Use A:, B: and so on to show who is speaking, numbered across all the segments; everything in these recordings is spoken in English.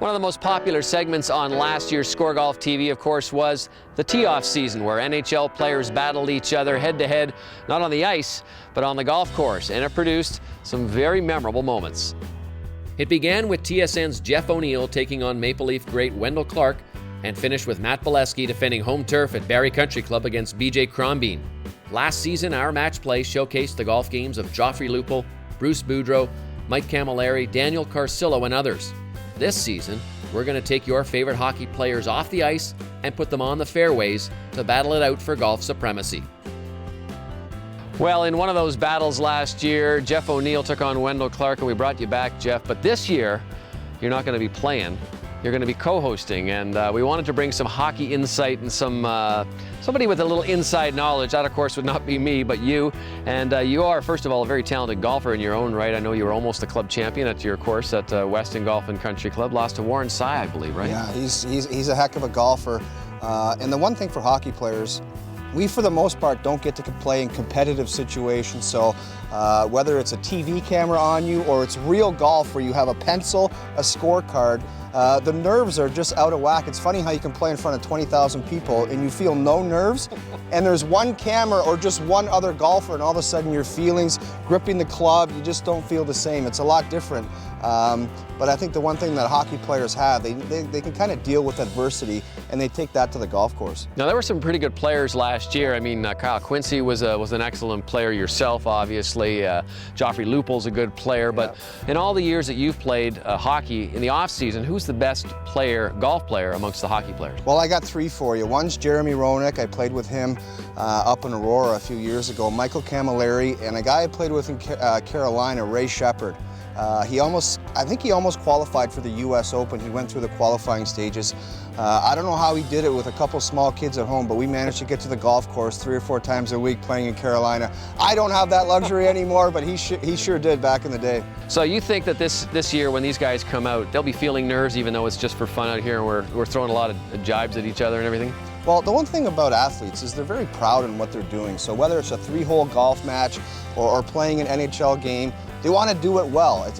A: One of the most popular segments on last year's SCOREGolf TV, of course, was the tee-off season, where NHL players battled each other head-to-head, not on the ice, but on the golf course, and it produced some very memorable moments. It began with TSN's Jeff O'Neill taking on Maple Leaf great Wendel Clark, and finished with Matt Bolesky defending home turf at Barrie Country Club against BJ Crombeen. Last season, our match play showcased the golf games of Joffrey Lupul, Bruce Boudreau, Mike Camilleri, Daniel Carcillo, and others. This season, we're going to take your favorite hockey players off the ice and put them on the fairways to battle it out for golf supremacy. Well, in one of those battles last year, Jeff O'Neill took on Wendel Clark, and we brought you back, Jeff. But this year, you're not going to be playing. You're going to be co-hosting, and we wanted to bring some hockey insight and somebody with a little inside knowledge. That, of course, would not be me, but you. And you are, first of all, a very talented golfer in your own right. I know you were almost a club champion at your course at Weston Golf and Country Club. Lost to Warren Sy, I believe, right?
B: Yeah, he's a heck of a golfer. And the one thing for hockey players, we, for the most part, don't get to play in competitive situations. So whether it's a TV camera on you or it's real golf where you have a pencil, a scorecard, the nerves are just out of whack. It's funny how you can play in front of 20,000 people and you feel no nerves, and there's one camera or just one other golfer, and all of a sudden your feelings, gripping the club, you just don't feel the same. It's a lot different. But I think the one thing that hockey players have, they can kind of deal with adversity, and they take that to the golf course.
A: Now, there were some pretty good players last year. I mean, Kyle Quincy was an excellent player yourself, obviously. Joffrey Lupul's a good player. But in all the years that you've played hockey, in the off-season, who's the best golf player amongst the hockey players?
B: Well, I got three for you. One's Jeremy Roenick. I played with him up in Aurora a few years ago. Michael Camilleri, and a guy I played with in Carolina, Ray Shepard. I think he almost qualified for the U.S. Open. He went through the qualifying stages. I don't know how he did it with a couple small kids at home, but we managed to get to the golf course 3 or 4 times a week playing in Carolina. I don't have that luxury anymore, but he sure did back in the day.
A: So you think that this year, when these guys come out, they'll be feeling nerves, even though it's just for fun out here and we're throwing a lot of jibes at each other and everything?
B: Well, the one thing about athletes is they're very proud in what they're doing. So whether it's a 3-hole golf match or playing an NHL game, they want to do it well.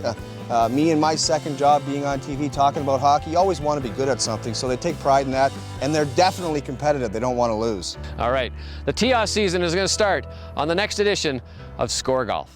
B: Me and my second job being on TV talking about hockey, you always want to be good at something, so they take pride in that, and they're definitely competitive. They don't want to lose.
A: All right, the tee-off season is going to start on the next edition of SCOREGolf.